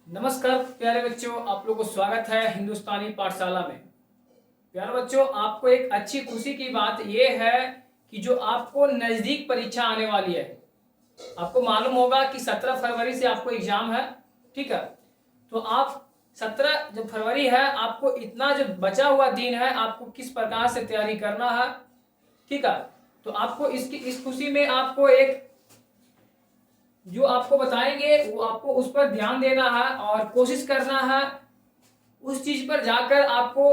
नमस्कार प्यारे बच्चों, आप लोगों को स्वागत है हिंदुस्तानी पाठशाला में। प्यारे बच्चों, आपको एक अच्छी खुशी की बात यह है कि जो आपको नज़दीक परीक्षा आने वाली है। आपको मालूम होगा कि 17 फरवरी से आपको एग्जाम है, ठीक है। तो आप 17 जो फरवरी है, आपको इतना जो बचा हुआ दिन है, आपको किस प्रकार से तैयारी करना है, ठीक है। तो आपको इस खुशी में आपको एक जो आपको बताएंगे वो आपको उस पर ध्यान देना है और कोशिश करना है उस चीज पर जाकर आपको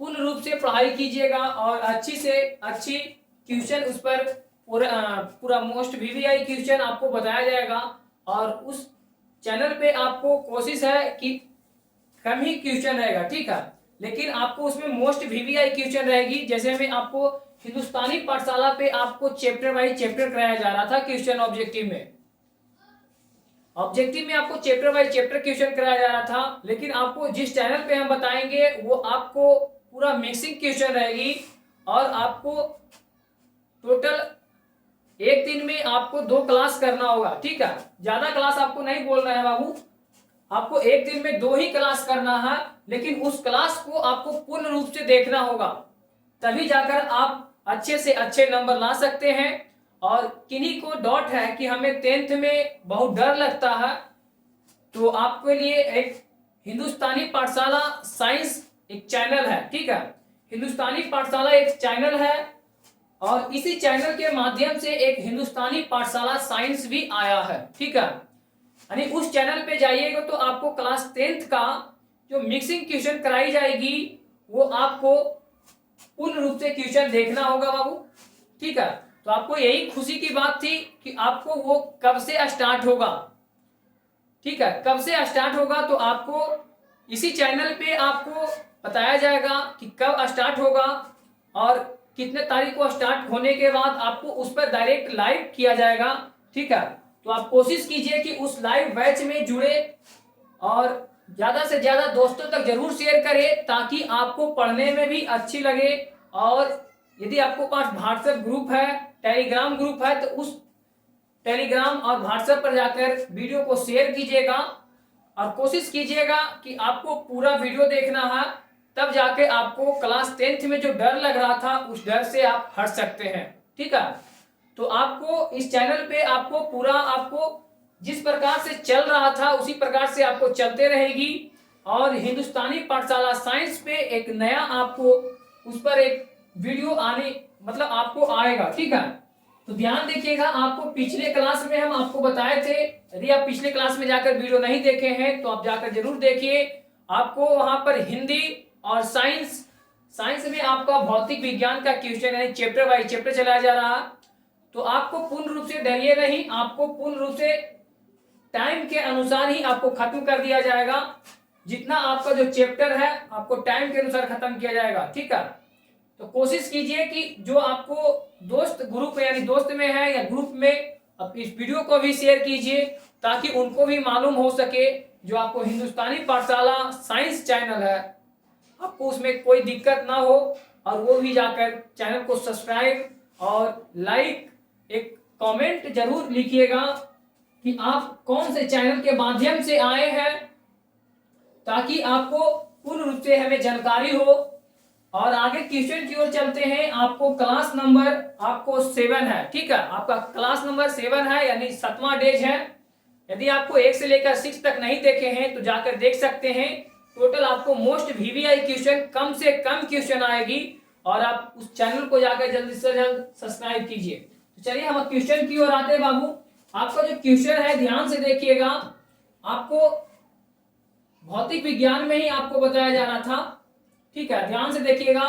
पूर्ण रूप से पढ़ाई कीजिएगा और अच्छी से अच्छी क्वेश्चन उस पर पूरा मोस्ट वीवीआई क्वेश्चन आपको बताया जाएगा। और उस चैनल पे आपको कोशिश है कि कम ही क्वेश्चन रहेगा, ठीक है, लेकिन आपको उसमें मोस्ट वीवीआई क्वेश्चन रहेगी। जैसे मैं आपको हिंदुस्तानी पाठशाला पे आपको चैप्टर वाइज चैप्टर कराया जा रहा था क्वेश्चन ऑब्जेक्टिव में आपको चैप्टर वाइज चैप्टर क्वेश्चन कराया जा रहा था, लेकिन आपको जिस चैनल पे हम बताएंगे वो आपको पूरा मिक्सिंग क्वेश्चन रहेगी। और आपको टोटल एक दिन में आपको 2 क्लास करना होगा, ठीक है। ज्यादा क्लास आपको नहीं बोलना है बाबू, आपको एक दिन में 2 ही क्लास करना है, लेकिन उस क्लास को आपको पूर्ण रूप से देखना होगा, तभी जाकर आप अच्छे से अच्छे नंबर ला सकते हैं। और किन्हीं को डाउट है कि हमें 10th में बहुत डर लगता है, तो आपके लिए एक हिंदुस्तानी पाठशाला साइंस एक चैनल है, ठीक है। हिंदुस्तानी पाठशाला एक चैनल है और इसी चैनल के माध्यम से एक हिंदुस्तानी पाठशाला साइंस भी आया है, ठीक है। यानी उस चैनल पे जाइएगा तो आपको क्लास 10th का जो मिक्सिंग क्वेश्चन कराई जाएगी वो आपको पूर्ण रूप से क्वेश्चन देखना होगा बाबू, ठीक है। तो आपको यही खुशी की बात थी कि आपको वो कब से स्टार्ट होगा, ठीक है, कब से स्टार्ट होगा। तो आपको इसी चैनल पे आपको बताया जाएगा कि कब स्टार्ट होगा और कितने तारीख को स्टार्ट होने के बाद आपको उस पर डायरेक्ट लाइव किया जाएगा, ठीक है। तो आप कोशिश कीजिए कि उस लाइव बैच में जुड़े और ज्यादा से ज्यादा दोस्तों तक जरूर शेयर करें ताकि आपको पढ़ने में भी अच्छी लगे। और यदि आपको पास व्हाट्सएप ग्रुप है, टेलीग्राम ग्रुप है, तो उस टेलीग्राम और व्हाट्सएप पर जाकर वीडियो को शेयर कीजिएगा और कोशिश कीजिएगा कि आपको पूरा वीडियो देखना है, तब जाके आपको क्लास 10th में जो डर लग रहा था उस डर से आप हट सकते हैं, ठीक है। तो आपको इस चैनल पे आपको पूरा आपको जिस प्रकार से चल रहा था उसी प्रकार से आपको चलते रहेगी। और हिंदुस्तानी पाठशाला साइंस पे एक नया आपको उस पर एक वीडियो आने मतलब आपको आएगा, ठीक है। तो ध्यान देखिएगा, आपको पिछले क्लास में हम आपको बताए थे, यदि आप पिछले क्लास में जाकर वीडियो नहीं देखे हैं तो आप जाकर जरूर देखिए। आपको वहां पर हिंदी और साइंस में आपका भौतिक विज्ञान का क्वेश्चन यानी चैप्टर वाइज चैप्टर चलाया जा रहा। तो आपको पूर्ण रूप से डरिए नहीं, आपको पूर्ण रूप से टाइम के अनुसार ही आपको खत्म कर दिया जाएगा। जितना आपका जो चैप्टर है आपको टाइम के अनुसार खत्म किया जाएगा, ठीक है। तो कोशिश कीजिए कि जो आपको दोस्त ग्रुप यानी दोस्त में है या ग्रुप में अब इस वीडियो को भी शेयर कीजिए ताकि उनको भी मालूम हो सके जो आपको हिंदुस्तानी पाठशाला साइंस चैनल है आपको उसमें कोई दिक्कत ना हो। और वो भी जाकर चैनल को सब्सक्राइब और लाइक एक कमेंट जरूर लिखिएगा कि आप कौन से चैनल के माध्यम से आए हैं, ताकि आपको पूर्ण रूप से हमें जानकारी हो। और आगे क्वेश्चन की ओर चलते हैं। आपको क्लास नंबर आपको 7 है, ठीक है, आपका क्लास नंबर 7 है यानी 7वां डेज है। यदि आपको 1 से लेकर 6 तक नहीं देखे हैं तो जाकर देख सकते हैं। टोटल आपको मोस्ट वीवीआई क्वेश्चन कम से कम क्वेश्चन आएगी और आप उस चैनल को जाकर जल्दी से जल्द सब्सक्राइब कीजिए। तो चलिए हम क्वेश्चन की ओर आते हैं बाबू। आपका जो क्वेश्चन है ध्यान से देखिएगा, आपको भौतिक विज्ञान में ही आपको बताया जा रहा था, ठीक है, ध्यान से देखिएगा।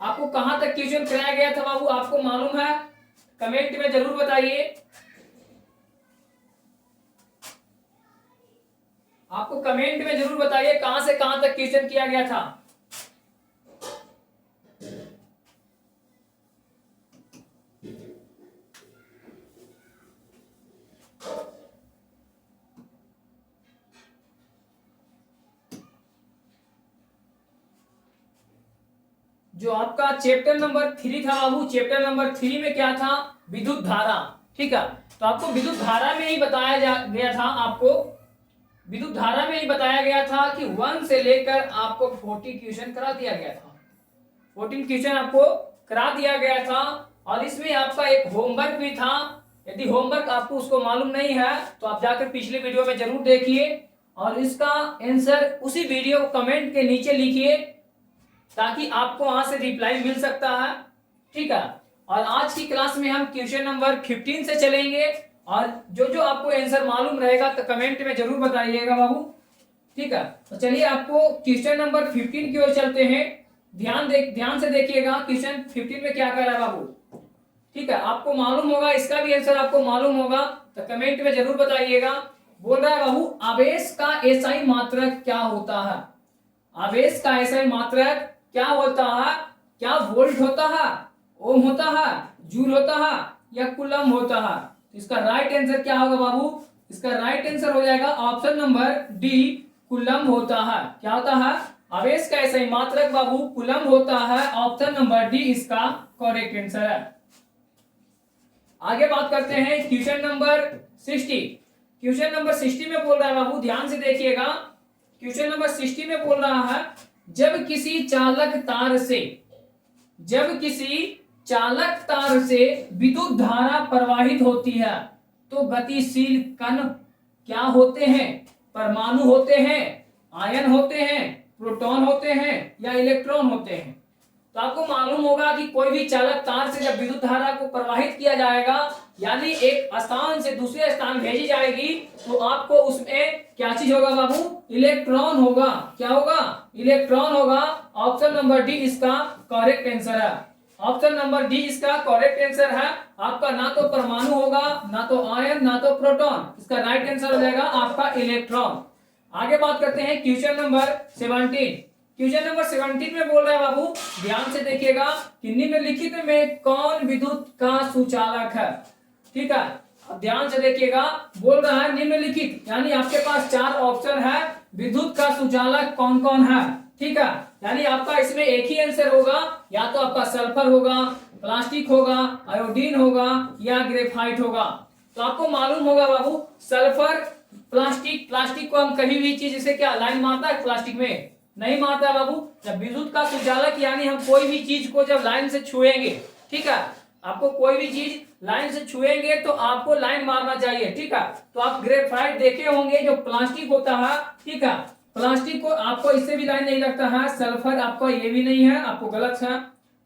आपको कहां तक क्वेश्चन कराया गया था बाबू, आपको मालूम है? कमेंट में जरूर बताइए। आपको कमेंट में जरूर बताइए कहां से कहां तक क्वेश्चन किया गया था। जो आपका चैप्टर नंबर 3 था बाबू, चैप्टर नंबर 3 में क्या था? विद्युत धारा, ठीक है। तो आपको विद्युत धारा में ही बताया गया था, आपको विद्युत धारा में ही बताया गया था कि 1 से लेकर आपको 40 क्वेश्चन करा दिया गया था, 14 क्वेश्चन आपको करा दिया गया था। और इसमें आपका एक होमवर्क भी था। यदि होमवर्क आपको उसको मालूम नहीं है तो आप जाकर पिछले वीडियो में जरूर देखिए और इसका आंसर उसी वीडियो कमेंट के नीचे लिखिए ताकि आपको वहां से रिप्लाई मिल सकता है, ठीक है। और आज की क्लास में हम क्वेश्चन नंबर 15 से चलेंगे और जो जो आपको आंसर मालूम रहेगा तो कमेंट में जरूर बताइएगा बाबू, ठीक है। तो चलिए आपको क्वेश्चन नंबर 15 की ओर चलते हैं। ध्यान से देखिएगा क्वेश्चन 15 में क्या कर रहा है बाबू, ठीक है। आपको मालूम होगा, इसका भी आंसर आपको मालूम होगा तो कमेंट में जरूर बताइएगा। बोल रहा है बाबू, आवेश का एसआई मात्रक क्या होता है? आवेश का एसआई मात्रक क्या होता है? क्या वोल्ट होता है, ओम होता है, जूल होता है या कूलम होता है? इसका राइट आंसर क्या होगा बाबू? इसका राइट आंसर हो जाएगा ऑप्शन नंबर डी, कूलम होता है। क्या होता है? आवेश का एसआई मात्रक बाबू कूलम होता है। ऑप्शन नंबर डी इसका करेक्ट आंसर है। आगे बात करते हैं क्वेश्चन नंबर 60। क्वेश्चन नंबर 60 में बोल रहा है बाबू, ध्यान से देखिएगा। क्वेश्चन नंबर 60 में बोल रहा है, जब किसी चालक तार से विद्युत धारा प्रवाहित होती है तो गतिशील कण क्या होते हैं? परमाणु होते हैं, आयन होते हैं, प्रोटॉन होते हैं या इलेक्ट्रॉन होते हैं? तो आपको मालूम होगा कि कोई भी चालक तार से जब विद्युत धारा को प्रवाहित किया जाएगा यानी एक स्थान से दूसरे स्थान भेजी जाएगी तो आपको उसमें क्या चीज होगा बाबू? इलेक्ट्रॉन होगा। क्या होगा? इलेक्ट्रॉन होगा। ऑप्शन नंबर डी इसका करेक्ट आंसर है। ऑप्शन नंबर डी इसका करेक्ट आंसर है। आपका ना तो परमाणु होगा, ना तो आयन, ना तो प्रोटॉन। इसका राइट आंसर हो जाएगा आपका इलेक्ट्रॉन। आगे बात करते हैं क्वेश्चन नंबर 17। क्वेश्चन नंबर 17 में बोल रहा है बाबू, ध्यान से देखिएगा कि निम्नलिखित में कौन विद्युत का सुचालक है? ठीक है, अब ध्यान से देखिएगा। बोल रहा है निम्नलिखित, यानी आपके पास 4 ऑप्शन है, विद्युत का सुचालक कौन कौन है? ठीक है, यानी आपका इसमें एक ही आंसर होगा, या तो आपका सल्फर होगा, प्लास्टिक होगा, आयोडीन होगा या ग्रेफाइट होगा। तो आपको मालूम होगा बाबू, सल्फर, प्लास्टिक को हम कभी भी चीज से क्या लाइन मारता है? प्लास्टिक में नहीं मारता है बाबू। जब विद्युत का सुचालक यानी हम कोई भी चीज को जब लाइन से छुएंगे, ठीक है, आपको कोई भी चीज लाइन से छुएंगे तो आपको लाइन मारना चाहिए, ठीक है। तो आप ग्रेफाइट देखे होंगे, जो प्लास्टिक होता है, ठीक है, प्लास्टिक को आपको इससे भी लाइन नहीं लगता है। सल्फर आपको ये भी नहीं है, आपको गलत है।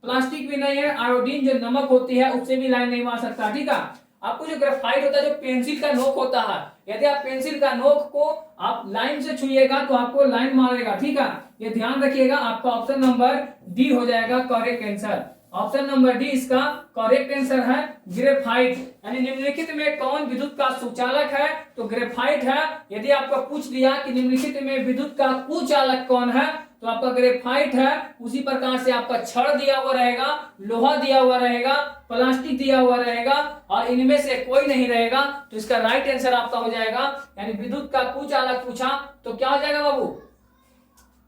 प्लास्टिक भी नहीं है। आयोडीन जो नमक होती है उससे भी लाइन नहीं मार सकता, ठीक है। आपको जो ग्रेफाइट होता है, जो पेंसिल का नोक होता है, यदि आप पेंसिल का नोक को आप लाइन से छुएगा तो आपको लाइन मारेगा, ठीक है। ये ध्यान रखिएगा। आपका ऑप्शन नंबर डी हो जाएगा correct answer. Option number D इसका करेक्ट आंसर है ग्रेफाइट। यानी निम्नलिखित में कौन विद्युत का सुचालक है? तो ग्रेफाइट है। यदि आपको पूछ दिया कि निम्नलिखित में विद्युत का कुचालक कौन है तो आपका ग्रेफाइट है। उसी प्रकार से आपका छड़ दिया हुआ रहेगा, लोहा दिया हुआ रहेगा, प्लास्टिक दिया हुआ रहेगा और इनमें से कोई नहीं रहेगा। तो इसका राइट आंसर आपका हो जाएगा, यानी विद्युत का कुचालक पूछा तो क्या हो जाएगा बाबू?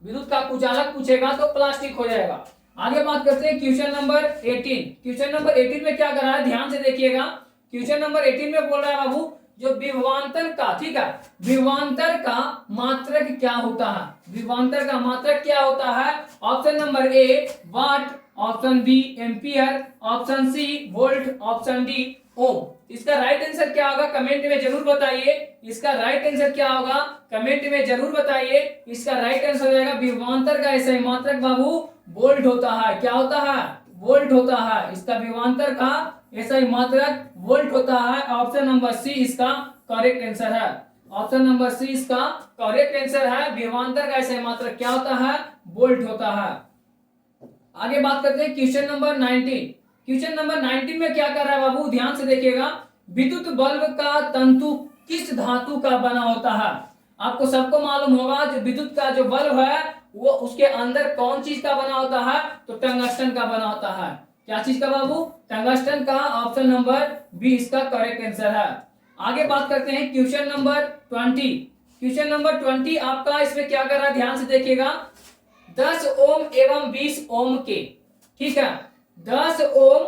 विद्युत का कुचालक पूछेगा तो प्लास्टिक हो जाएगा। आगे बात करते हैं क्वेश्चन नंबर 18। क्वेश्चन नंबर 18 में क्या कर रहा है? ध्यान से देखिएगा। क्वेश्चन नंबर 18 में बोल रहा है बाबू, जो विभवांतर का, ठीक है, विभवांतर का मात्रक क्या होता है? विभवांतर का मात्रक क्या होता है? Option number A watt, option B ampere, option C volt, option D ohm. इसका राइट आंसर क्या होगा? कमेंट में जरूर बताइए। इसका राइट आंसर क्या होगा? कमेंट में जरूर बताइए। इसका राइट आंसर हो जाएगा विभवांतर का एसआई मात्रक बाबू वोल्ट होता है। क्या होता है? वोल्ट होता है। इसका विभवांतर का एसआई मात्रक वोल्ट होता है। ऑप्शन नंबर सी इसका करेक्ट आंसर है। ऑप्शन नंबर सी इसका करेक्ट आंसर है। विभवांतर का एसआई मात्रक क्या होता है? वोल्ट होता है। आगे बात करते हैं क्वेश्चन नंबर 19। क्वेश्चन नंबर 19 में क्या कर रहा है बाबू? ध्यान से देखिएगा। विद्युत बल्ब का तंतु किस धातु का बना होता है? आपको सबको मालूम होगा, जो विद्युत का जो बल्ब है वो उसके अंदर कौन चीज का बना होता है? तो टंगस्टन का बना होता है। क्या चीज का बाबू? टंगस्टन का। ऑप्शन नंबर बी इसका करेक्ट आंसर है। आगे बात करते हैं क्वेश्चन नंबर 20। क्वेश्चन नंबर 20 आपका इसमें क्या कर रहा है? ध्यान से देखिएगा। 10 ओम एवं 20 ओम के, ठीक है, 10 ओम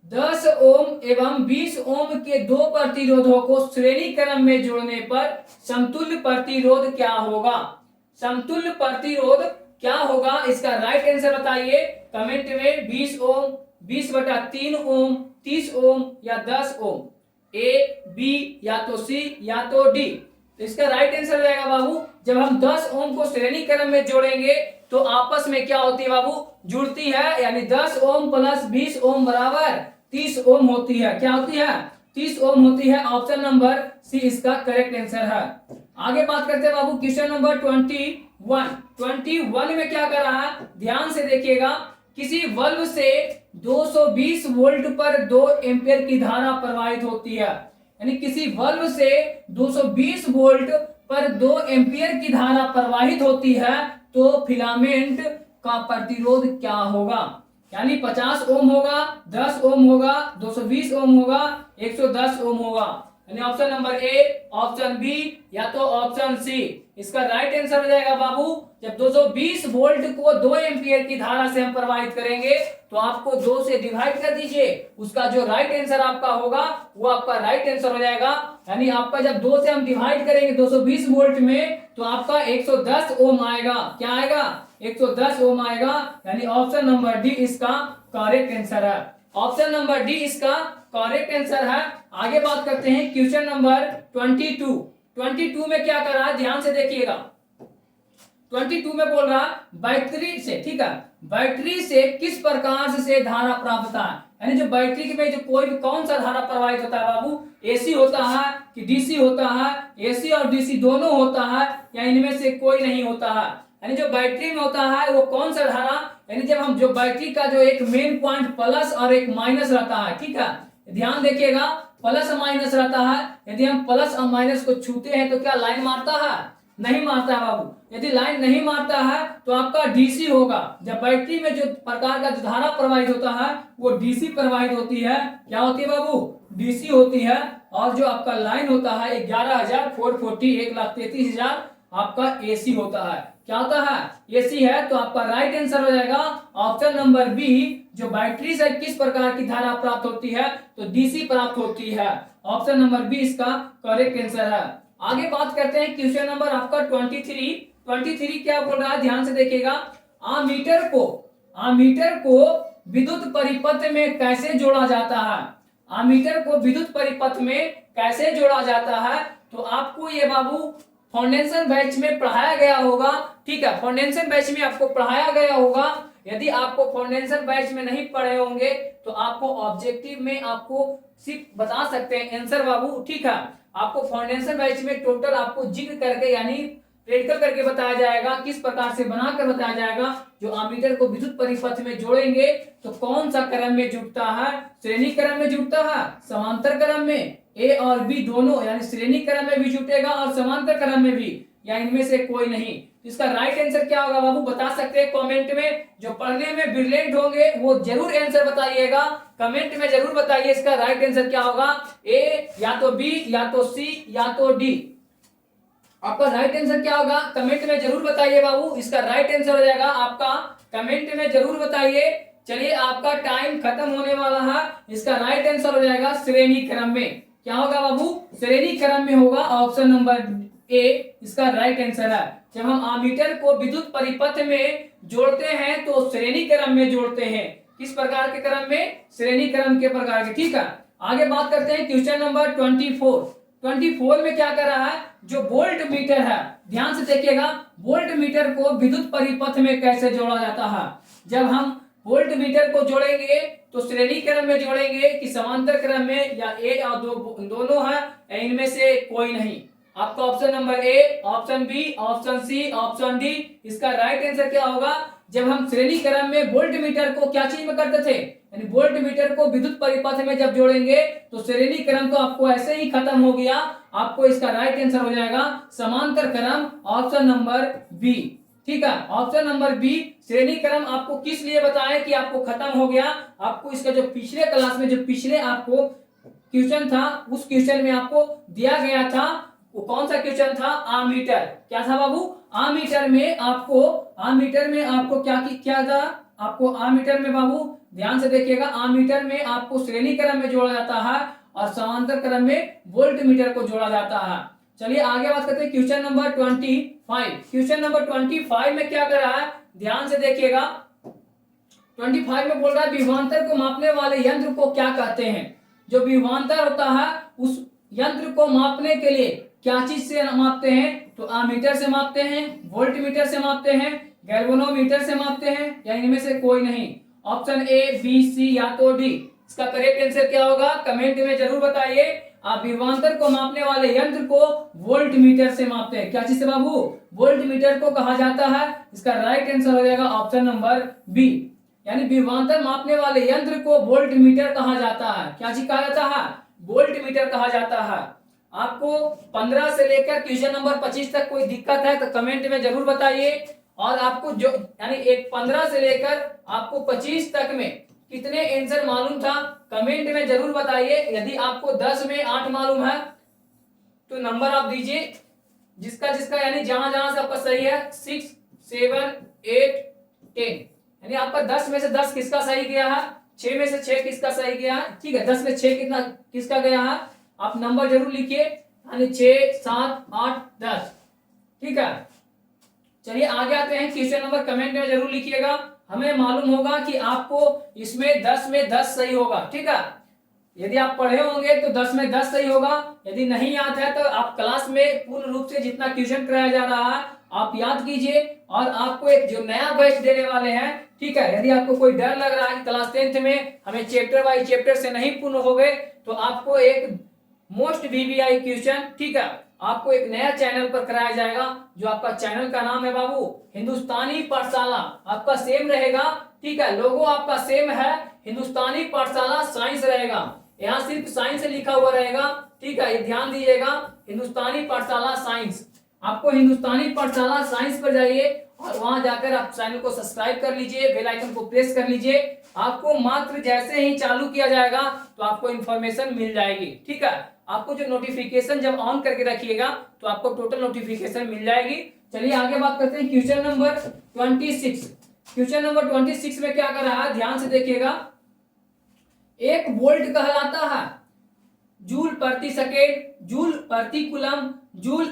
10 ओम एवं 20 ओम के दो प्रतिरोधों को श्रेणी क्रम में जोड़ने पर समतुल्य प्रतिरोध क्या होगा? समतुल्य प्रतिरोध क्या होगा? इसका राइट आंसर बताइए कमेंट में। 20 ओम, 20/3 ओम, 30 ओम या 10 ओम? ए, बी या तो सी या तो डी। तो इसका राइट आंसर हो जाएगा बाबू, जब हम 10 ओम को श्रेणी क्रम में जोड़ेंगे तो आपस में क्या होती है बाबू? जुड़ती है, यानी 10 ओम प्लस 20 ओम बराबर 30 ओम होती है। क्या होती है? 30 ओम होती है। ऑप्शन नंबर सी इसका करेक्ट आंसर है। आगे बात करते हैं बाबू क्वेश्चन नंबर 21 में क्या कर रहा है, ध्यान से देखिएगा। किसी बल्ब से 220 वोल्ट पर 2 एम्पियर की धारा प्रवाहित होती है, यानी किसी बल्ब से 220 वोल्ट पर 2 एम्पियर की धारा प्रवाहित होती है, तो फिलामेंट का प्रतिरोध क्या होगा? यानी 50 ओम होगा, 10 ओम होगा, 220 ओम होगा, 110 ओम होगा। यानी option number A, option B या तो ऑप्शन सी। इसका राइट आंसर हो जाएगा बाबू, जब 220 वोल्ट को 2 एम्पियर की धारा से हम प्रवाहित करेंगे तो आपको 2 से डिवाइड कर दीजिए, उसका जो राइट आंसर आपका होगा वो आपका राइट आंसर हो जाएगा। यानी आपका जब 2 से हम डिवाइड करेंगे 220 वोल्ट में तो आपका 110 ओम आएगा। क्या आएगा? 110 ओम आएगा। यानी ऑप्शन नंबर डी इसका करेक्ट आंसर है। ऑप्शन नंबर डी इसका करेक्ट आंसर है। आगे बात करते हैं क्वेश्चन नंबर 22 में क्या कर रहा है, ध्यान से देखिएगा। 22 में बोल रहा बैटरी से, ठीक है, बैटरी से किस प्रकार से धारा प्राप्त होता है? यानी जो बैटरी में जो कोई भी कौन सा धारा प्रवाहित होता है बाबू? एसी होता है कि डीसी होता है? एसी और डीसी दोनों होता है या इनमें से कोई नहीं होता है? यानी जो बैटरी में होता है वो कौन सा धारा, यानी जब हम जो बैटरी का जो एक मेन पॉइंट प्लस और एक माइनस रहता है, ठीक है, ध्यान देखिएगा, प्लस माइनस रहता है। यदि हम प्लस और माइनस को छूते हैं तो क्या लाइन मारता है? नहीं मारता है बाबू। यदि लाइन नहीं मारता है तो आपका डीसी होगा। जब बैटरी में जो प्रकार का धारा प्रवाहित होता है वो डीसी प्रवाहित होती है। क्या होती है बाबू? डीसी होती है। और जो आपका लाइन होता है 11,440, 1,33,000 आपका एसी होता है। क्या होता है? एसी है। तो आपका राइट आंसर हो जाएगा ऑप्शन नंबर बी, जो बैटरी से किस प्रकार की धारा प्राप्त होती है? तो डीसी प्राप्त होती है। ऑप्शन नंबर बी इसका करेक्ट आंसर है। आगे बात करते हैं क्वेश्चन नंबर आपका 23 क्या बोल रहा है, ध्यान से देखिएगा। आमीटर को विद्युत परिपथ में कैसे जोड़ा जाता है? आमीटर को विद्युत परिपथ में कैसे जोड़ा जाता है? तो आपको ये बाबू फाउंडेशन बैच में पढ़ाया गया होगा, ठीक है, फाउंडेशन बैच में आपको पढ़ाया गया होगा। यदि आपको फाउंडेशन बैच में नहीं पढ़े होंगे तो आपको ऑब्जेक्टिव में आपको सिर्फ बता सकते हैं आंसर बाबू, ठीक है। आपको फाउंडेशन बैच में टोटल आपको जिक्र करके यानी प्रैक्टिकल करके बताया जाएगा, किस प्रकार से बनाकर बताया जाएगा। जो आमीटर को विद्युत परिपथ में जोड़ेंगे तो कौन सा क्रम में जुड़ता है? श्रेणी क्रम में जुड़ता है, समांतर क्रम में? ए और बी दोनों, यानी श्रेणी क्रम में भी जुटेगा और समांतर क्रम में भी, या इनमें से कोई नहीं? इसका राइट आंसर क्या होगा बाबू, बता सकते हैं कमेंट में। जो पढ़ने में ब्रिलियंट होंगे वो जरूर आंसर बताइएगा, कमेंट में जरूर बताइए इसका राइट आंसर क्या होगा। ए या तो बी या तो सी या तो डी। आपका राइट आंसर क्या होगा कमेंट में जरूर बताइए बाबू। इसका राइट आंसर हो जाएगा आपका, कमेंट में जरूर बताइए। चलिए आपका टाइम खत्म होने वाला है। इसका राइट आंसर हो जाएगा श्रेणी क्रम में। क्या होगा बाबू? श्रेणी क्रम में होगा। ऑप्शन नंबर ए इसका राइट आंसर है। जब हम आमीटर को विद्युत परिपथ में जोड़ते हैं तो श्रेणी क्रम में जोड़ते हैं। किस प्रकार के क्रम में? श्रेणी क्रम के प्रकार के, ठीक है। आगे बात करते हैं क्वेश्चन नंबर 24 में क्या कर रहा है, जो वोल्ट मीटर है, ध्यान से देखिएगा, वोल्ट मीटर को विद्युत परिपथ में कैसे जोड़ा जाता है। जब हम वोल्ट मीटर को जोड़ेंगे तो श्रेणी क्रम में जोड़ेंगे कि समांतर क्रम में, या ए और दोनों है, इनमें से कोई नहीं। आपका option number A, option B, option C, option D. इसका राइट आंसर क्या होगा? जब हम श्रेणी क्रम में वोल्ट मीटर को क्या चीज में करते थे, यानी वोल्ट मीटर को विद्युत परिपथ में जब जोड़ेंगे तो श्रेणी क्रम तो आपको ऐसे ही खत्म हो गया। आपको इसका राइट आंसर हो जाएगा समांतर क्रम, ऑप्शन नंबर बी, ठीक है। ऑप्शन नंबर बी श्रेणी क्रम आपको किस लिए बताएं कि आपको खत्म हो गया। आपको इसका जो पिछले क्लास में जो पिछले आपको क्वेश्चन था उस क्वेश्चन में आपको दिया गया था, वो कौन सा क्वेश्चन था? आमीटर। क्या था बाबू? आमीटर में आपको क्या था? आपको आमीटर में बाबू ध्यान से देखिएगा, आमीटर में आपको श्रेणी क्रम में जोड़ा जाता है और समांतर क्रम में वोल्ट मीटर को जोड़ा जाता है। चलिए आगे बात करते हैं क्वेश्चन नंबर 25। क्वेश्चन नंबर 25 में क्या कर रहा है, ध्यान से देखिएगा। 25 में बोल रहा है विभवांतर को मापने वाले यंत्र को क्या कहते हैं। जो विभवांतर होता है उस यंत्र को मापने के लिए क्या चीज से मापते हैं, तो आमीटर से मापते हैं, वोल्ट मीटर से मापते हैं, गैल्वेनोमीटर से मापते हैं, या इनमें से कोई नहीं। ऑप्शन ए, बी, सी या तो डी। इसका करेक्ट आंसर क्या होगा, कमेंट में जरूर बताइए। आप विभवांतर को मापने वाले यंत्र को वोल्ट मीटर से मापते हैं। क्या चीज से बाबू, वोल्ट मीटर को कहा जाता है। इसका राइट आंसर हो जाएगा ऑप्शन नंबर बी, यानी विभवांतर मापने वाले यंत्र को वोल्ट मीटर कहा जाता है। क्या चीज कहा जाता है, वोल्ट मीटर कहा जाता है। आपको 15 से लेकर क्वेश्चन नंबर 25 तक कोई दिक्कत है तो कमेंट में जरूर बताइए। और आपको जो यानी एक 15 से लेकर आपको 25 तक में कितने आंसर मालूम था, कमेंट में जरूर बताइए। यदि आपको 10 में 8 मालूम है तो नंबर आप दीजिए, जिसका जिसका यानी जहां जहां से आपका सही है 6, 7, 8, 10, यानी आपका 10 में से 10 किसका सही गया है, 6 में से 6 किसका सही गया है। ठीक है, 10 में 6 कितना किसका गया है, आप नंबर जरूर लिखिए, यानी 6, 7, 8, 10। ठीक है, चलिए आगे आते हैं क्वेश्चन नंबर, कमेंट में जरूर लिखिएगा। हमें मालूम होगा कि आपको इसमें 10 में 10 सही होगा। ठीक है, यदि आप पढ़े होंगे तो 10 में 10 सही होगा। यदि नहीं याद है तो आप क्लास में पूर्ण रूप से जितना क्वेश्चन कराया जा रहा है आप याद कीजिए। और आपको एक जो नया बैच देने वाले हैं, ठीक है, यदि आपको कोई डर लग रहा है क्लास 10th में हमें चैप्टर बाय चैप्टर से नहीं पूर्ण हो गए, तो आपको एक मोस्ट वीवीआई क्वेश्चन, ठीक है, आपको एक नया चैनल पर कराया जाएगा। जो आपका चैनल का नाम है बाबू हिंदुस्तानी पाठशाला, आपका सेम रहेगा। ठीक है, लोगो आपका सेम है, हिंदुस्तानी पाठशाला साइंस रहेगा। यहाँ सिर्फ साइंस लिखा हुआ रहेगा। ठीक है, ये ध्यान दीजिएगा, हिंदुस्तानी पाठशाला साइंस। आपको हिंदुस्तानी पाठशाला साइंस पर जाइए और वहां जाकर आप चैनल को सब्सक्राइब कर लीजिए, बेल आइकन को प्रेस कर लीजिए। आपको मात्र जैसे ही चालू किया जाएगा तो आपको इन्फॉर्मेशन मिल जाएगी। ठीक है, आपको जो नोटिफिकेशन जब ऑन करके रखिएगा तो आपको टोटल नोटिफिकेशन मिल जाएगी। चलिए आगे बात करते हैं क्वेश्चन नंबर 26। क्वेश्चन नंबर 26 में क्या कर रहा है, ध्यान से देखिएगा। 1 वोल्ट कहलाता है जूल प्रति सेकेंड, जूल प्रति कूलम, जूल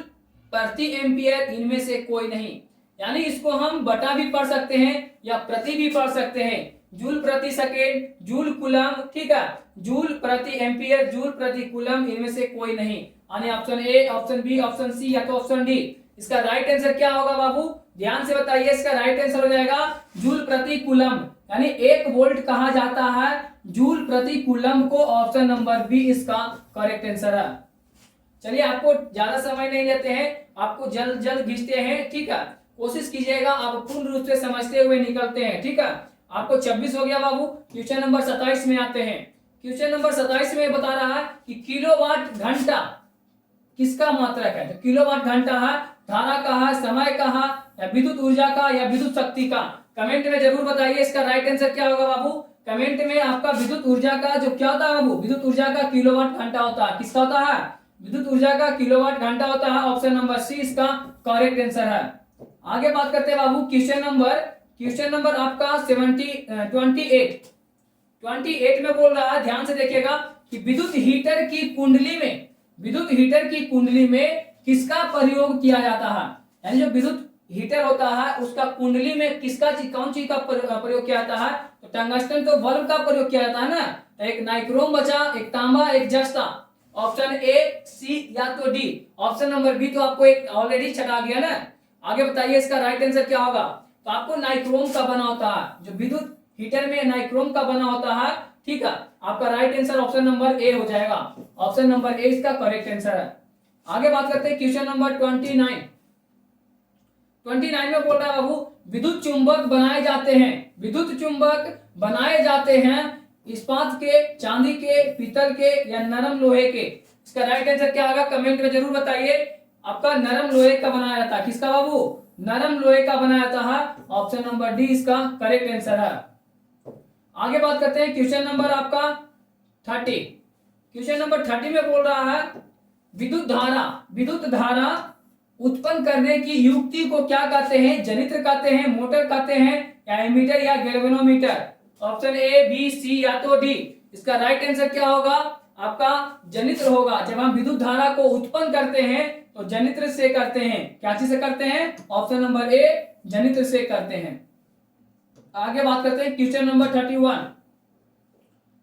प्रति एम्पियर, इनमें से कोई नहीं। यानी इसको हम बटा भी पढ़ सकते हैं या प्रति भी पढ़ सकते हैं। जूल प्रति सेकेंड, जूल कूलम, ठीक है, जूल प्रति एम्पियर, जूल प्रति कूलम, इनमें से कोई नहीं। यानी option A, option B, option C या तो ऑप्शन डी। इसका राइट आंसर क्या होगा बाबू, ध्यान से बताइए। इसका राइट आंसर हो जाएगा जूल प्रति कूलम, यानी 1 वोल्ट कहा जाता है जूल प्रति कूलम को। ऑप्शन नंबर बी इसका करेक्ट आंसर है। चलिए आपको ज्यादा समय नहीं लेते हैं, आपको जल्द जल्द घिसते हैं। ठीक है, कोशिश कीजिएगा आप पूर्ण रूप से समझते हुए निकलते हैं। ठीक है, आपको 26 हो गया बाबू। क्वेश्चन नंबर 27 में आते हैं। क्वेश्चन नंबर 27 में बता रहा है कि किलोवाट घंटा किसका मात्रक है। तो किलोवाट घंटा है, धारा का है, समय का है, या विद्युत ऊर्जा का, या विद्युत शक्ति का। कमेंट में जरूर बताइए इसका राइट आंसर क्या होगा बाबू। कमेंट में आपका विद्युत ऊर्जा का जो क्या होता है बाबू, विद्युत ऊर्जा का किलोवाट घंटा होता है। किसका होता है, विद्युत ऊर्जा का किलोवाट घंटा होता है। ऑप्शन नंबर सी इसका करेक्ट आंसर है। आगे बात करते हैं बाबू क्वेश्चन नंबर आपका 28 में बोल रहा है, ध्यान से देखिएगा कि विद्युत हीटर की कुंडली में किसका प्रयोग किया जाता है। यानी जो विद्युत हीटर होता है उसका कुंडली में कौन चीज का प्रयोग किया जाता है। तो टंगस्टन तो बल्ब का प्रयोग किया जाता है ना। तो एक नाइक्रोम बचा, एक तांबा, एक जस्ता। ऑप्शन ए, सी या तो डी। ऑप्शन नंबर बी तो आपको एक ऑलरेडी छटा गया ना। आगे बताइए इसका राइट आंसर क्या होगा। तो आपको नाइक्रोम का बना होता है, जो विद्युत हीटर में नाइक्रोम का बना होता है। ठीक है, आपका राइट आंसर ऑप्शन नंबर ए हो जाएगा। ऑप्शन नंबर ए इसका करेक्ट आंसर है। आगे बात करते हैं क्वेश्चन नंबर 29 में बोल रहा है बाबू विद्युत चुंबक बनाए जाते हैं इस्पात के, चांदी के, पीतल के या नरम लोहे के। इसका राइट आंसर क्या होगा, कमेंट में जरूर बताइए। आपका नरम लोहे का बनाया जाता है। किसका बाबू, नरम लोहे का बनाया जाता है। ऑप्शन नंबर डी इसका करेक्ट आंसर है। आगे बात करते हैं क्वेश्चन नंबर आपका 30। क्वेश्चन नंबर 30 में बोल रहा है विद्युत धारा उत्पन्न करने की युक्ति को क्या कहते हैं। जनित्र कहते हैं, मोटर कहते हैं, या एमीटर या galvanometer. Option A, B, C या तो डी। इसका राइट आंसर क्या होगा? आपका जनित्र होगा। जब हम विद्युत धारा को उत्पन्न करते हैं तो जनित्र से करते हैं। क्या चीज से करते हैं? ऑप्शन नंबर ए, जनित्र से करते हैं। आगे बात करते हैं क्वेश्चन नंबर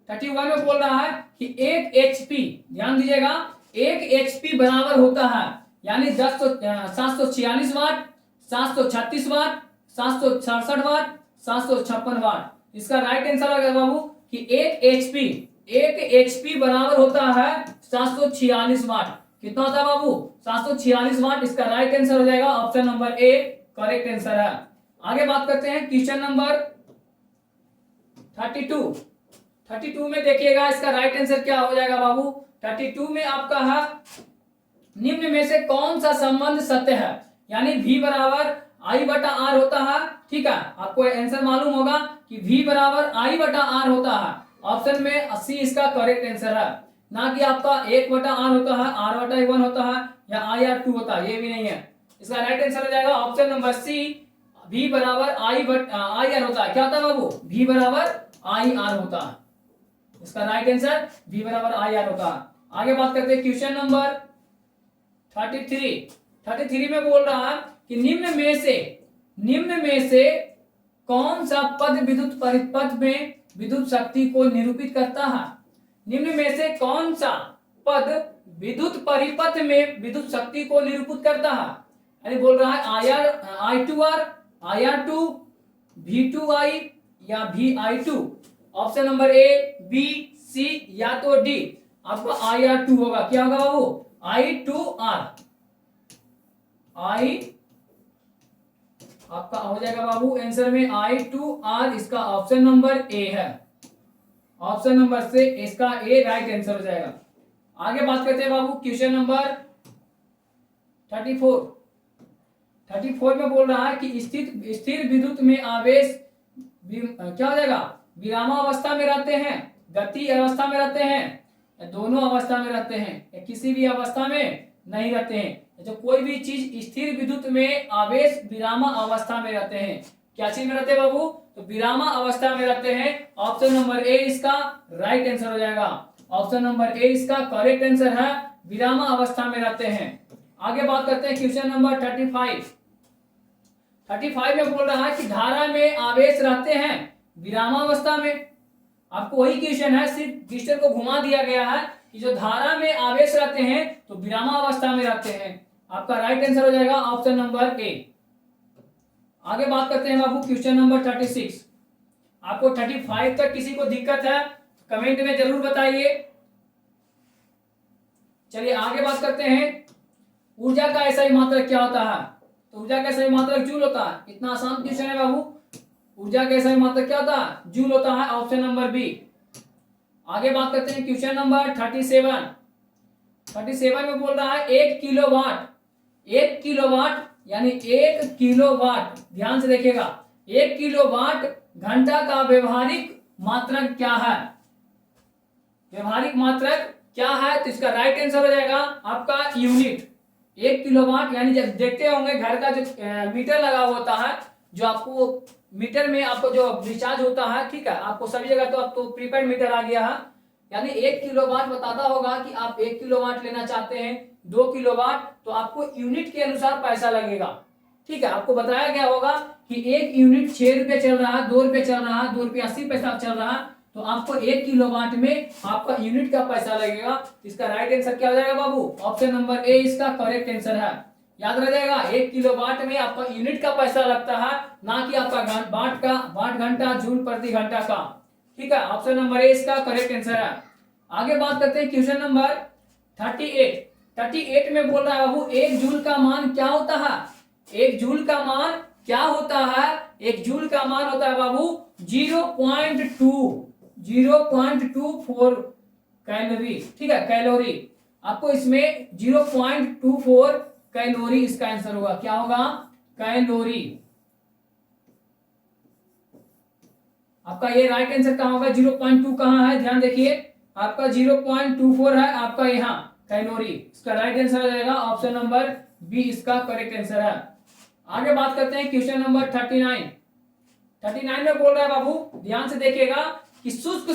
31 में बोल रहा है कि एक एचपी, ध्यान दीजिएगा, एक एचपी बराबर होता है यानी 746 वाट, 736 वाट, 767 वाट, 756 वाट। इसका राइट आंसर आ गया बाबू कि एक एचपी बराबर होता है 746 वाट। कितना होता है बाबू? 746 वाट। इसका राइट आंसर हो जाएगा ऑप्शन नंबर ए, करेक्ट आंसर है। आगे बात करते हैं क्वेश्चन नंबर 32 में देखिएगा इसका राइट आंसर क्या हो जाएगा बाबू। 32 में आपका है निम्न में से कौन सा संबंध सत्य है, यानी V बराबर I बटा R होता है। ठीक है, आपको आंसर मालूम होगा कि V बराबर I बटा R होता है। ऑप्शन में 80 इसका करेक्ट आंसर है, ना कि आपका 1 बटा R होता है, R बटा 1 होता है या IR2 होता है, ये भी नहीं है। इसका राइट आंसर हो जाएगा ऑप्शन नंबर सी, V बराबर IR होता है। क्या होता है बाबू? V बराबर IR होता है। इसका राइट आंसर V बराबर IR होता है। आगे बात करते हैं क्वेश्चन नंबर 33 में बोल रहा है कि निम्न में से कौन सा पद विद्युत परिपथ में विद्युत शक्ति को निरूपित करता है? निम्न में से कौन सा पद विद्युत परिपथ में विद्युत शक्ति को निरूपित करता है? यानी बोल रहा है I2R, IR2, V2I या VI2। Option number A, B, C या तो डी। आपका IR2 होगा। क्या होगा बाबू? I2R। आपका हो जाएगा बाबू आंसर में I2R। इसका ऑप्शन नंबर ए है। ऑप्शन नंबर से इसका ए राइट आंसर हो जाएगा। आगे बात करते हैं बाबू क्वेश्चन नंबर 34 में बोल रहा है कि स्थिर विद्युत में आवेश क्या हो जाएगा? विरामावस्था में रहते हैं, गति अवस्था में रहते हैं, या दोनों अवस्था में रहते हैं, या किसी भी अवस्था में नहीं रहते हैं। जो कोई भी चीज स्थिर विद्युत में आवेश विरामा अवस्था में रहते हैं। क्या चीज में रहते हैं बाबू? तो विरामा अवस्था में रहते हैं। ऑप्शन नंबर ए इसका राइट आंसर हो जाएगा। ऑप्शन नंबर ए इसका करेक्ट आंसर है, विरामा अवस्था में रहते हैं। आगे बात करते हैं क्वेश्चन नंबर 35 में बोल रहा है कि धारा में आवेश रहते हैं विरामावस्था में। आपको वही क्वेश्चन है, सिर्फ क्वेश्चन को घुमा दिया गया है कि जो धारा में आवेश रहते हैं तो विरामावस्था में रहते हैं। आपका राइट आंसर हो जाएगा ऑप्शन नंबर ए। आगे बात करते हैं बाबू क्वेश्चन नंबर 36। आपको 35 तक किसी को दिक्कत है कमेंट में जरूर बताइए। चलिए आगे बात करते हैं ऊर्जा का ऐसा ही मात्रक क्या होता है? तो ऊर्जा का ऐसा ही मात्रक जूल होता है। इतना आसान क्वेश्चन है बाबू। ऊर्जा का ऐसा ही मात्रक क्या होता है? जूल होता है। Option number B. आगे बात करते हैं क्वेश्चन नंबर 37 में बोल रहा है 1 किलोवाट यानी 1 किलोवाट, ध्यान से देखिएगा, 1 किलोवाट घंटा का व्यवहारिक मात्रक क्या है? व्यवहारिक मात्रक क्या है? तो इसका राइट आंसर हो जाएगा आपका यूनिट। 1 किलोवाट यानी जब देखते होंगे घर का जो मीटर लगा होता है, जो आपको मीटर में आपको जो रिचार्ज होता है, ठीक है, आपको सभी जगह तो अब तो प्रीपेड मीटर आ गया है, यानी 1 किलोवाट बताता होगा कि आप 1 किलोवाट लेना चाहते हैं, 2 किलोवाट, तो आपको यूनिट के अनुसार पैसा लगेगा। ठीक है, आपको बताया गया होगा कि 1 यूनिट 6 रुपये चल रहा है, 2 रुपये चल रहा है, 2 रुपये 80 पैसा चल रहा है, तो आपको 1 किलोवाट में आपका यूनिट का पैसा लगेगा। इसका राइट आंसर क्या हो जाएगा बाबू? ऑप्शन नंबर ए इसका करेक्ट आंसर है। याद रह जाएगा, 1 किलोवाट में आपका यूनिट का पैसा लगता है, ना कि आपका वाट घंटा जूल प्रति घंटा का। ठीक है, ऑप्शन नंबर ए इसका करेक्ट आंसर है। आगे बात करते हैं क्वेश्चन नंबर 38 में बोल रहा है बाबू 1 जूल का मान क्या होता है? 1 जूल का मान क्या होता है? 1 जूल का मान होता है बाबू 0.24 कैलोरी। ठीक है, कैलोरी। आपको इसमें 0.24 कैलोरी इसका आंसर होगा। क्या होगा? कैलोरी। आपका ये राइट आंसर कहां होगा? 0.2 कहां है? ध्यान देखिए, आपका 0.24 है आपका यहाँ कैलोरी। इसका राइट आंसर हो जाएगा ऑप्शन नंबर बी, इसका करेक्ट आंसर है। आगे बात करते हैं क्वेश्चन नंबर 39 39 में बोल रहा है बाबू, ध्यान से देखिएगा कि शुष्क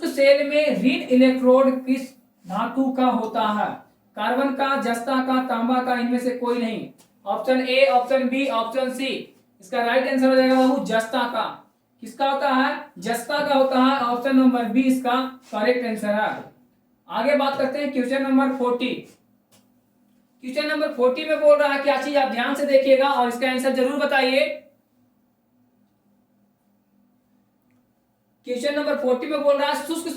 सेल में ऋण इलेक्ट्रोड किस धातु का होता है? कार्बन का, जस्ता का, तांबा का, इनमें से कोई नहीं। Option A, option B, option C. इसका राइट आंसर हो जाएगा बाबू जस्ता का। किसका होता है? जस्ता का होता है। ऑप्शन नंबर बी इसका करेक्ट आंसर है। आगे बात करते हैं क्वेश्चन नंबर 40। क्वेश्चन नंबर 40 में बोल रहा है क्या चीज, आप ध्यान से देखिएगा और इसका आंसर जरूर बताइए। क्वेश्चन नंबर 40 में बोल रहा है शुष्क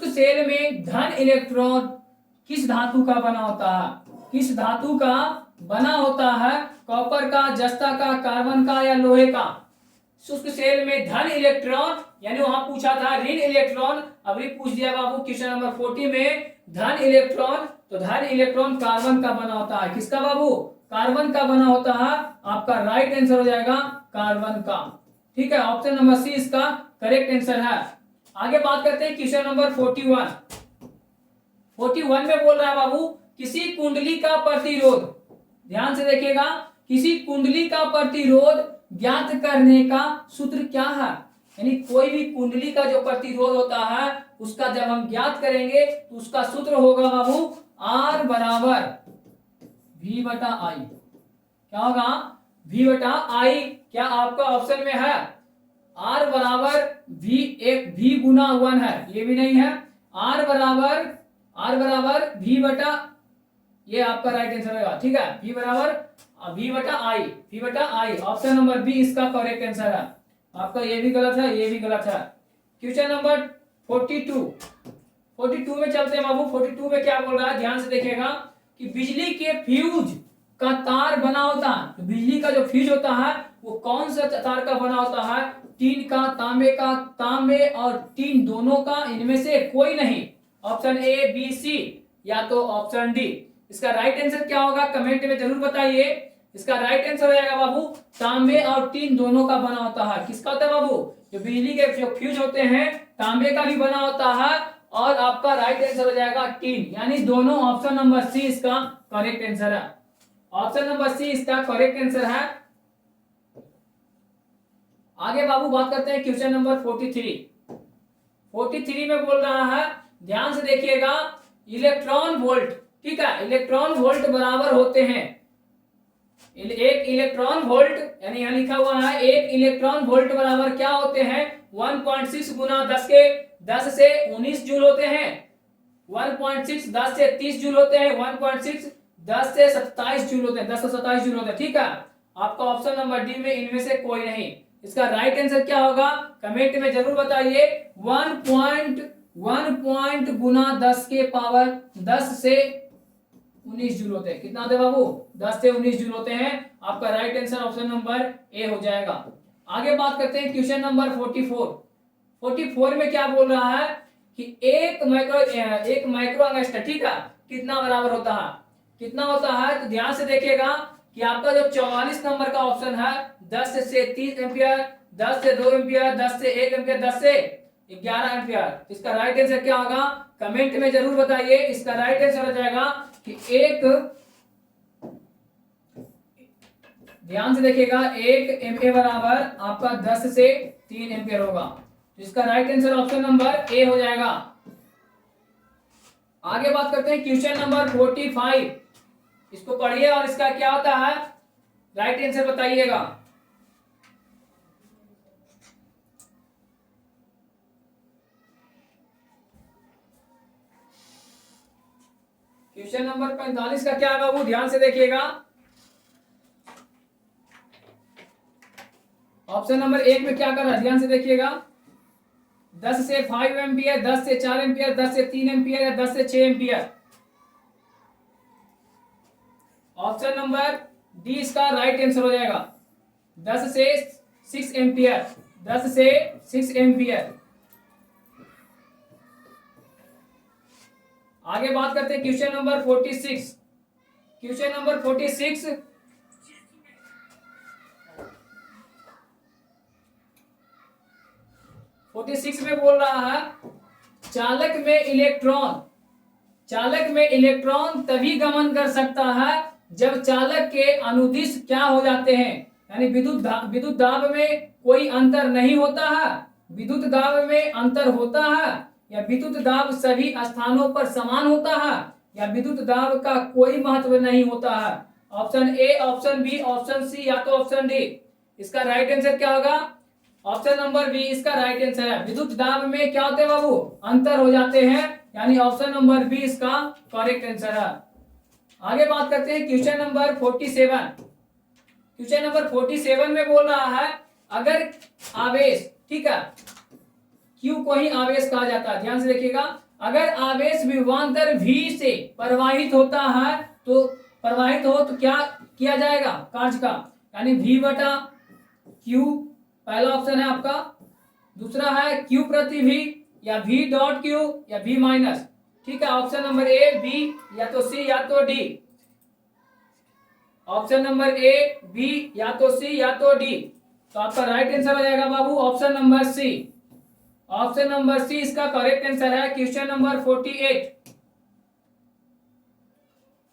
सेल में धन इलेक्ट्रॉन किस धातु का बना होता है? किस धातु का बना होता है? कॉपर का, जस्ता का, कार्बन का या लोहे का? शुष्क सेल में धन इलेक्ट्रॉन, यानी वहां पूछा था ऋण इलेक्ट्रॉन, अभी पूछ दिया बाबू क्वेश्चन नंबर 40 में धन इलेक्ट्रॉन, तो धन इलेक्ट्रॉन कार्बन का बना होता है। किसका बाबू? कार्बन का बना होता है। आपका राइट आंसर हो जाएगा कार्बन का। ठीक है, ऑप्शन नंबर सी इसका करेक्ट आंसर है। आगे बात करते हैं क्वेश्चन नंबर 41। 41 में बोल रहा है बाबू किसी कुंडली का प्रतिरोध, ध्यान से देखिएगा, किसी कुंडली का प्रतिरोध ज्ञात करने का सूत्र क्या है? यानी कोई भी कुंडली का जो प्रतिरोध होता है उसका जब हम ज्ञात करेंगे तो उसका सूत्र होगा बाबू R बराबर V बटा आई। क्या होगा? V बटा आई। क्या आपका ऑप्शन में है? R बराबर V, एक V गुना 1 है, ये भी नहीं है। R बराबर V बटा, ये आपका राइट आंसर होगा। ठीक है, V बराबर V बटा आई। ऑप्शन नंबर बी इसका करेक्ट आंसर है। आपका ये भी गलत है, ये भी गलत है। क्वेश्चन नंबर 42 में चलते हैं बाबू। 42 में क्या बोल रहा है, ध्यान से देखिएगा कि बिजली के फ्यूज का तार बना होता है। तो बिजली का जो फ्यूज होता है वो कौन सा तार का बना होता है? टीन का, तांबे का, तांबे और टीन दोनों का, इनमें से कोई नहीं। ऑप्शन ए, बी, सी या तो ऑप्शन डी। इसका राइट आंसर क्या होगा कमेंट में जरूर बताइए। इसका राइट आंसर हो जाएगा बाबू तांबे और टीन दोनों का बना होता है। किसका होता है बाबू? जो बिजली के जो फ्यूज होते हैं तांबे का भी बना होता है, और आपका राइट आंसर हो जाएगा टीन, यानी दोनों। ऑप्शन नंबर सी इसका करेक्ट आंसर है। ऑप्शन नंबर सी इसका करेक्ट आंसर है। आगे बाबू बात करते हैं क्वेश्चन नंबर 43 में बोल रहा है, ध्यान से देखिएगा, इलेक्ट्रॉन वोल्ट। ठीक है, इलेक्ट्रॉन वोल्ट बराबर होते हैं, एक इलेक्ट्रॉन वोल्ट, यानी यहां लिखा हुआ है एक इलेक्ट्रॉन वोल्ट बराबर क्या होते हैं? 1.6 गुना 10 से 19 जूल होते हैं। 1.6 10 से 30 जूल होते हैं। 1.6 10 से 27 जूल होते हैं। 10 से 27 जूल होते हैं। ठीक है, आपका ऑप्शन नंबर डी में इनमें से कोई नहीं। इसका राइट आंसर क्या होगा कमेंट में जरूर बताइए। 1 गुना 10 के पावर 10 से 19 जूल होते हैं। कितना होते हैं बाबू? 10 से 19 जूल होते हैं। आपका राइट आंसर ऑप्शन नंबर ए हो जाएगा। आगे बात करते हैं क्वेश्चन नंबर 44 में क्या बोल रहा है कि एक माइक्रो एंगस्टर, ठीक है, कितना बराबर होता है? कितना होता है? तो ध्यान से देखिएगा कि आपका जो 44 नंबर का ऑप्शन है 10 से 30 एम्पियर, 10 से 2 एम्पियर, 10 से 1 एम्पियर, 10 से 11 एम्पियर। इसका राइट आंसर क्या होगा कमेंट में जरूर बताइए। इसका राइट आंसर हो जाएगा कि ध्यान से देखिएगा 1 एमए बराबर आपका 10 से 3 एम्पियर होगा। इसका राइट आंसर ऑप्शन नंबर ए हो जाएगा। आगे बात करते हैं क्वेश्चन नंबर 45। इसको पढ़िए और इसका क्या होता है राइट आंसर बताइएगा। क्वेश्चन नंबर 45 का क्या होगा वो ध्यान से देखिएगा। ऑप्शन नंबर 1 में क्या कर रहा है ध्यान से देखिएगा। 10 से 5 एम्पियर, 10 से 4 एम्पियर, 10 से 3 एम्पियर या 10 से 6 एम्पियर। ऑप्शन नंबर डी इसका राइट आंसर हो जाएगा। 10 से 6 एम्पियर, 10 से 6 एम्पियर। आगे बात करते हैं क्वेश्चन नंबर 46। क्वेश्चन नंबर 46 में बोल रहा है चालक में इलेक्ट्रॉन तभी गमन कर सकता है जब चालक के अनुदिश क्या हो जाते हैं, यानी विद्युत दाब में कोई अंतर नहीं होता है, विद्युत दाब में अंतर होता है, या विद्युत दाब सभी स्थानों पर समान होता है, या विद्युत दाब का कोई महत्व नहीं होता है। Option A, option B, option C या तो ऑप्शन डी। इसका राइट आंसर क्या होगा? ऑप्शन नंबर बी इसका राइट आंसर है। विद्युत दाब में क्या होते हैं बाबू? अंतर हो जाते हैं, यानी ऑप्शन नंबर बी इसका करेक्ट आंसर है। आगे बात करते हैं क्वेश्चन नंबर 47। क्वेश्चन नंबर 47 में बोल रहा है अगर आवेश, ठीक है, क्यू को ही आवेश कहा जाता है, ध्यान से देखिएगा, अगर आवेश विभवांतर V से प्रवाहित होता है तो प्रवाहित हो तो क्या किया जाएगा कार्य का, यानी V बटा Q, पहला ऑप्शन है आपका, दूसरा है Q प्रति V, या V डॉट Q, या V माइनस, ठीक है। ऑप्शन नंबर ए, बी या तो सी या तो D. Option number A, B या तो सी या तो डी। तो आपका राइट आंसर हो जाएगा बाबू option number C. Option number C इसका करेक्ट आंसर है। Question number 48।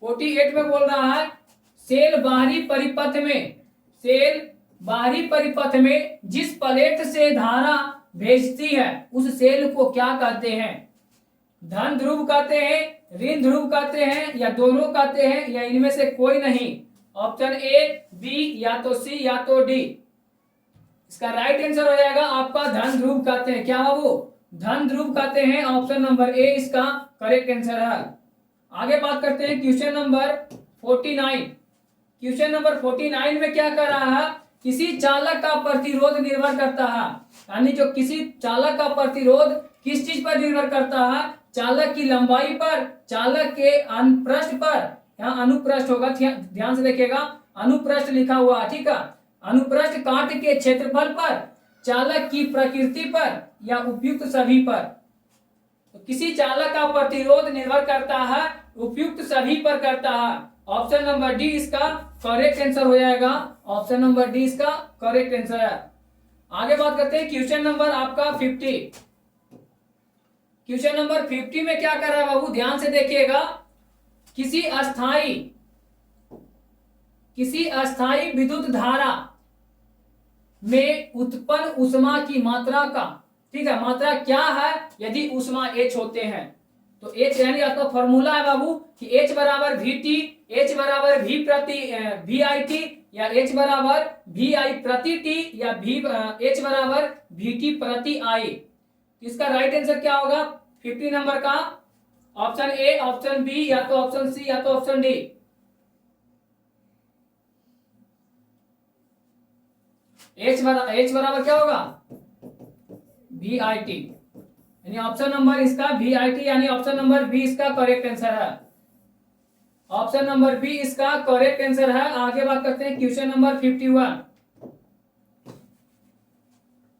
48 में बोल रहा है सेल बाहरी परिपथ में जिस प्लेट से धारा भेजती है उस सेल को क्या कहते हैं? धन ध्रुव कहते हैं, ऋण ध्रुव कहते हैं, या दोनों कहते हैं, या इनमें से कोई नहीं। ऑप्शन ए, बी या तो सी या तो डी। इसका राइट आंसर हो जाएगा आपका धन ध्रुव कहते हैं। क्या बाबू? धन ध्रुव कहते हैं। ऑप्शन नंबर ए इसका करेक्ट आंसर है। आगे बात करते हैं क्वेश्चन नंबर 49। क्वेश्चन नंबर 49 में क्या कर रहा है? किसी चालक का प्रतिरोध निर्भर करता है, यानी जो किसी चालक का प्रतिरोध किस चीज पर निर्भर करता है? चालक की लंबाई पर, चालक के अनुप्रस्थ पर, यहाँ अनुप्रस्थ होगा, ध्यान से देखिएगा, अनुप्रस्थ लिखा हुआ है, ठीक है, अनुप्रस्थ काट के क्षेत्रफल पर, चालक की प्रकृति पर, या उपयुक्त सभी पर। तो किसी चालक का प्रतिरोध निर्भर करता है, उपयुक्त सभी पर करता है। ऑप्शन नंबर डी इसका करेक्ट आंसर हो जाएगा। ऑप्शन नंबर डी इसका करेक्ट आंसर है। आगे बात करते हैं क्वेश्चन नंबर आपका 50। क्वेश्चन नंबर 50 में क्या कर रहा है बाबू? ध्यान से देखिएगा, किसी अस्थाई विद्युत धारा में उत्पन्न ऊष्मा की मात्रा का, ठीक है, मात्रा क्या है यदि ऊष्मा H होते हैं? तो H यानी आपका फॉर्मूला है बाबू कि H बराबर VT, H बराबर V प्रति VIT, या H बराबर VI प्रति T, या H बराबर VT प्रति I। इसका राइट आंसर क्या होगा 50 नंबर का? ऑप्शन ए, ऑप्शन बी, या तो ऑप्शन सी या तो ऑप्शन डी। H बराबर क्या होगा? VIT, यानी ऑप्शन नंबर इसका VIT, यानी ऑप्शन नंबर बी इसका करेक्ट आंसर है। ऑप्शन नंबर बी इसका करेक्ट आंसर है। आगे बात करते हैं क्वेश्चन नंबर 51।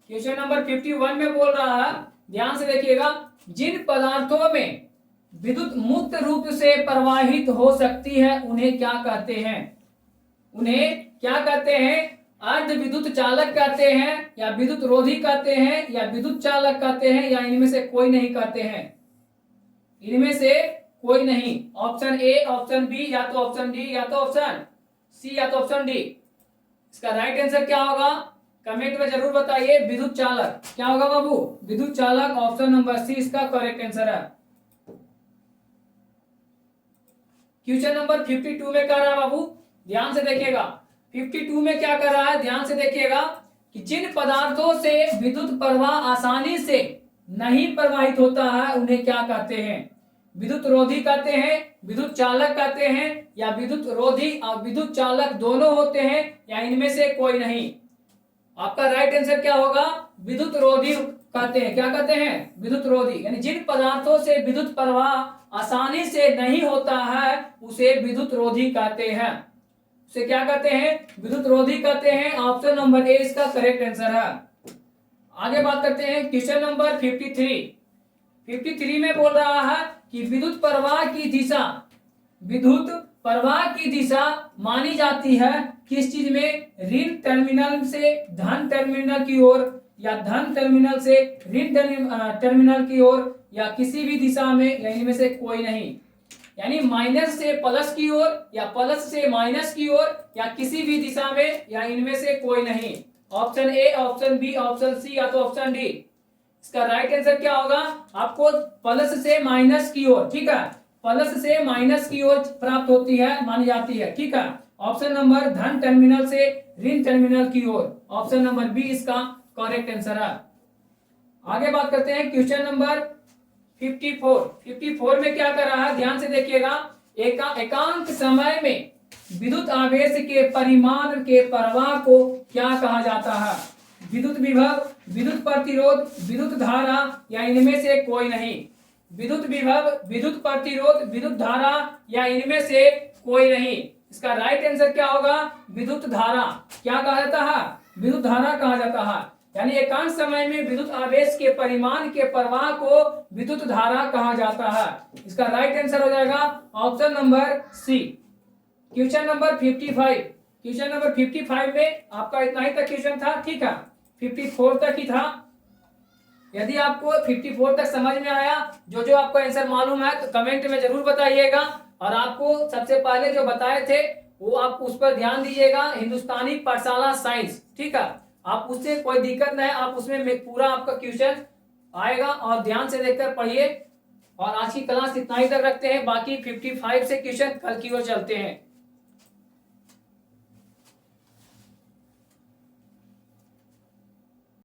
क्वेश्चन नंबर 51 में बोल रहा है, ध्यान से देखिएगा, जिन पदार्थों में विद्युत मुक्त रूप से प्रवाहित हो सकती है उन्हें क्या कहते हैं? उन्हें क्या कहते हैं? अर्ध विद्युत चालक कहते हैं, या विद्युत रोधी कहते हैं, या विद्युत चालक कहते हैं, या इनमें से कोई नहीं कहते हैं? इनमें से कोई नहीं। ऑप्शन ए, ऑप्शन बी, या तो ऑप्शन डी, या तो ऑप्शन सी, या तो ऑप्शन डी। इसका राइट आंसर क्या होगा कमेंट में जरूर बताइए। विद्युत चालक क्या होगा बाबू? विद्युत चालक, ऑप्शन नंबर सी इसका करेक्ट आंसर है। क्वेश्चन नंबर 52 में कर रहा है बाबू, ध्यान से देखिएगा, 52 में क्या कर रहा है? ध्यान से देखिएगा कि जिन पदार्थों से विद्युत प्रवाह आसानी से नहीं प्रवाहित होता है उन्हें क्या कहते हैं? विद्युत रोधी कहते हैं, विद्युत चालक कहते हैं, या विद्युत रोधी और विद्युत चालक दोनों होते हैं, या इनमें से कोई नहीं? आपका राइट आंसर क्या होगा? विद्युत रोधी कहते हैं। क्या कहते हैं? विद्युत रोधी, यानी जिन पदार्थों से विद्युत प्रवाह आसानी से नहीं होता है उसे विद्युत रोधी कहते हैं। उसे क्या कहते हैं? विद्युत रोधी कहते हैं। ऑप्शन नंबर ए इसका करेक्ट आंसर है। आगे बात करते हैं क्वेश्चन नंबर 53। 53 में बोल रहा है कि विद्युत प्रवाह की दिशा मानी जाती है किस चीज में? ऋण टर्मिनल से धन टर्मिनल की ओर, या धन टर्मिनल से ऋण टर्मिनल की ओर, या किसी भी दिशा में, या इनमें से कोई नहीं। यानी माइनस से प्लस की ओर या प्लस से माइनस की ओर या किसी भी दिशा में या इनमें से कोई नहीं। Option A, option B, option C या तो ऑप्शन डी। इसका राइट आंसर क्या होगा? आपको प्लस से माइनस की ओर, ठीक है, प्लस से माइनस की ओर प्राप्त होती है, मानी जाती है, ठीक है। ऑप्शन नंबर धन टर्मिनल से ऋण टर्मिनल की ओर, ऑप्शन नंबर बी इसका करेक्ट आंसर है। आगे बात करते हैं क्वेश्चन नंबर 54 में क्या कर रहा है, ध्यान से देखिएगा। एकांक समय में विद्युत आवेश के परिमाण के प्रवाह को क्या कहा जाता है? विद्युत विभव, विद्युत प्रतिरोध, विद्युत धारा या इनमें से कोई नहीं। विद्युत विभव, विद्युत प्रतिरोध, विद्युत धारा या इनमें से कोई नहीं। इसका राइट आंसर क्या होगा? विद्युत धारा। क्या कहा जाता है? विद्युत धारा कहा जाता है। यानी एकांक समय में विद्युत आवेश के परिमाण के प्रवाह को विद्युत धारा कहा जाता है। इसका राइट आंसर हो जाएगा option number C. Question number 55, question number 55 में आपका इतना ही तक क्वेश्चन था, ठीक है, 54 तक ही था। यदि आपको 54 तक समझ में आया, जो जो आपको आंसर मालूम है तो कमेंट में जरूर बताइएगा। और आपको सबसे पहले जो बताए थे वो आप उस पर ध्यान दीजिएगा, हिंदुस्तानी पाठशाला साइंस, ठीक है, आप उससे कोई दिक्कत नहीं, आप उसमें पूरा आपका क्वेश्चन आएगा और ध्यान से देखकर पढ़िए। और आज की क्लास इतना ही तक रखते हैं, बाकी 55 से क्वेश्चन कल की ओर चलते हैं।